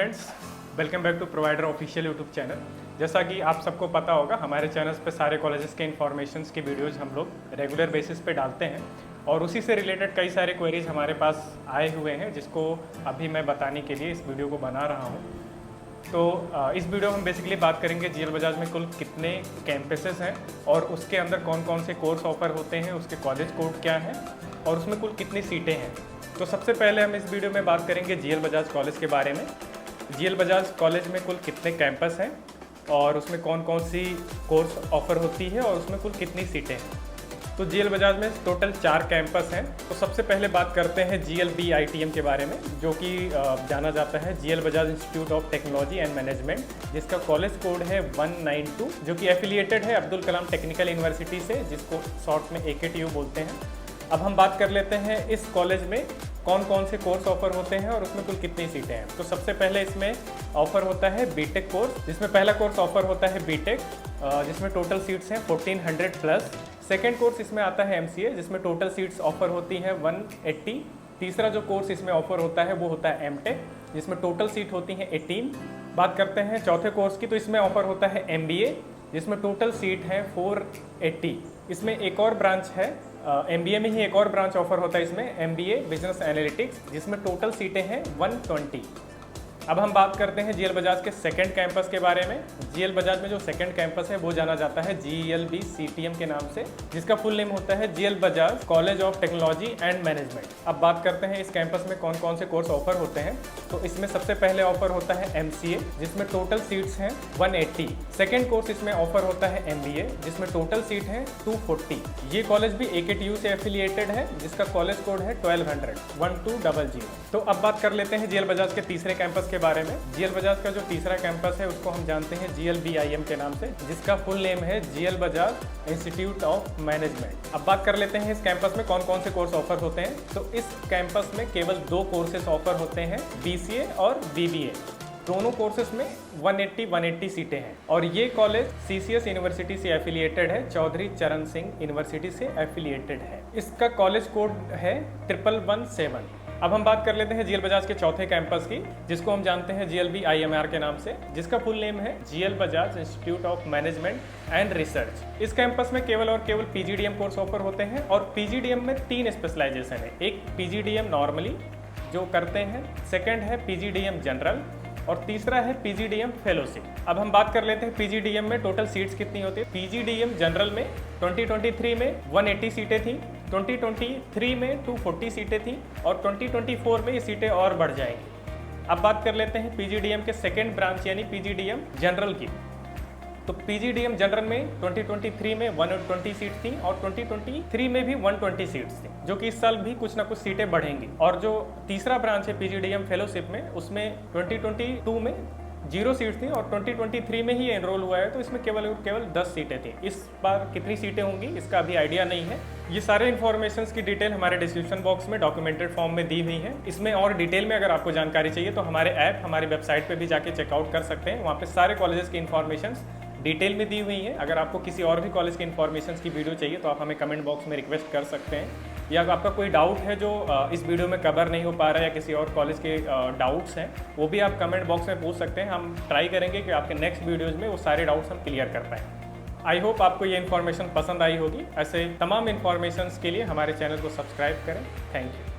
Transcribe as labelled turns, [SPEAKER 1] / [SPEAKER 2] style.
[SPEAKER 1] Students, welcome back to provider official YouTube channel. जैसा कि आप सबको पता होगा, हमारे चैनल्स पे सारे कॉलेजेस के इन्फॉर्मेशंस की वीडियोज़ हम लोग रेगुलर बेसिस पे डालते हैं और उसी से रिलेटेड कई सारे क्वेरीज हमारे पास आए हुए हैं, जिसको अभी मैं बताने के लिए इस वीडियो को बना रहा हूँ। तो इस वीडियो में हम बेसिकली बात करेंगे जीएल बजाज में कुल कितने कैंपसेस हैं और उसके अंदर कौन कौन से कोर्स ऑफर होते हैं, उसके कॉलेज कोड क्या है और उसमें कुल कितनी सीटें हैं। तो सबसे पहले हम इस वीडियो में बात करेंगे जीएल बजाज कॉलेज के बारे में। जीएल बजाज कॉलेज में कुल कितने कैंपस हैं और उसमें कौन कौन सी कोर्स ऑफर होती है और उसमें कुल कितनी सीटें हैं। तो जीएल बजाज में टोटल 4 कैंपस हैं। तो सबसे पहले बात करते हैं GLBITM के बारे में, जो कि जाना जाता है GL Bajaj institute of technology and management, जिसका कॉलेज कोड है 192, जो कि एफिलिएटेड है अब्दुल कलाम टेक्निकल यूनिवर्सिटी से, जिसको शॉर्ट में AKTU बोलते हैं। अब हम बात कर लेते हैं इस कॉलेज में कौन कौन से कोर्स ऑफर होते हैं और उसमें कुल कितनी सीटें हैं। तो सबसे पहले इसमें ऑफर होता है बीटेक कोर्स, जिसमें पहला कोर्स ऑफर होता है बीटेक, जिसमें टोटल सीट्स हैं 1400 प्लस। सेकेंड कोर्स इसमें आता है MCA, जिसमें टोटल सीट्स ऑफर होती हैं 180। तीसरा जो कोर्स इसमें ऑफर होता है वो होता है MTech, जिसमें टोटल सीट होती हैं 18। बात करते हैं चौथे कोर्स की, तो इसमें ऑफर होता है MBA, जिसमें टोटल सीट है 480। इसमें एक और ब्रांच है, MBA में ही एक और ब्रांच ऑफर होता है इसमें, MBA बिजनेस एनालिटिक्स, जिसमें टोटल सीटें हैं 120। अब हम बात करते हैं जीएल बजाज के सेकंड कैंपस के बारे में। जीएल बजाज में जो सेकंड कैंपस है वो जाना जाता है GLBCTM के नाम से, जिसका फुल नेम होता है GL Bajaj college of technology and management. अब बात करते हैं इस कैंपस में कौन कौन से कोर्स ऑफर होते हैं। तो इसमें सबसे पहले ऑफर होता है MCA, जिसमें टोटल सीट्स हैं 180। सेकेंड कोर्स इसमें ऑफर होता है MBA, जिसमें टोटल सीट है 240। ये कॉलेज भी AKTU से एफिलिएटेड है, जिसका कॉलेज कोड है 1200। तो अब बात कर लेते हैं जीएल बजाज के तीसरे कैंपस के बारे में। जीएल बजाज का जो तीसरा कैंपस है उसको हम जानते हैं GLBIM के नाम से, जिसका फुल नेम है GL Bajaj institute of management. अब बात कर लेते हैं इस कैंपस में कौन कौन से कोर्स ऑफर होते हैं। तो इस कैंपस में केवल 2 कोर्सेज ऑफर होते हैं, BCA और BBA। दोनों कोर्सेज में 180 सीटें हैं और ये कॉलेज CCS यूनिवर्सिटी से एफिलिएटेड है, चौधरी चरण सिंह यूनिवर्सिटी से एफिलिएटेड है। इसका कॉलेज कोड है 1117। अब हम बात कर लेते हैं जीएल बजाज के चौथे कैंपस की, जिसको हम जानते हैं GLBIMR के नाम से, जिसका फुल नेम है GL Bajaj institute of management and research. इस कैंपस में केवल और केवल PGDM कोर्स ऑफर होते हैं और PGDM में 3 स्पेशलाइजेशन है। एक PGDM नॉर्मली जो करते हैं, सेकेंड है PGDM जनरल और तीसरा है PGDM फेलोशिप। अब हम बात कर लेते हैं PGDM में टोटल सीट्स कितनी होती है। PGDM जनरल में 2023 में 180 सीटें थी, 2023 में 240 सीटें थी और 2024 में ये सीटें और बढ़ जाएंगी। अब बात कर लेते हैं PGDM के सेकेंड ब्रांच यानी PGDM जनरल की। तो PGDM जनरल में 2023 में 120 सीट थी और 2023 में भी 120 सीट्स थी, जो कि इस साल भी कुछ ना कुछ सीटें बढ़ेंगी। और जो तीसरा ब्रांच है PGDM फेलोशिप में, उसमें 2022 में 0 सीट्स थी और 2023 में ही एनरोल हुआ है, तो इसमें केवल 10 सीटें थी। इस बार कितनी सीटें होंगी इसका अभी आइडिया नहीं है। ये सारे इन्फॉर्मेशंस की डिटेल हमारे डिस्क्रिप्शन बॉक्स में डॉक्यूमेंटेड फॉर्म में दी हुई है। इसमें और डिटेल में अगर आपको जानकारी चाहिए तो हमारे ऐप, हमारी वेबसाइट पे भी जाके चेकआउट कर सकते हैं। वहाँ पे सारे कॉलेजेस की इन्फॉर्मेशंस डिटेल में दी हुई है। अगर आपको किसी और भी कॉलेज के इन्फॉर्मेशंस की वीडियो चाहिए तो आप हमें कमेंट बॉक्स में रिक्वेस्ट कर सकते हैं, या आपका कोई डाउट है जो इस वीडियो में कवर नहीं हो पा रहा है या किसी और कॉलेज के डाउट्स हैं, वो भी आप कमेंट बॉक्स में पूछ सकते हैं। हम ट्राई करेंगे कि आपके नेक्स्ट वीडियोज़ में वो सारे डाउट्स हम क्लियर कर पाएँ। आई होप आपको ये इन्फॉर्मेशन पसंद आई होगी। ऐसे तमाम इन्फॉर्मेशंस के लिए हमारे चैनल को सब्सक्राइब करें। Thank you.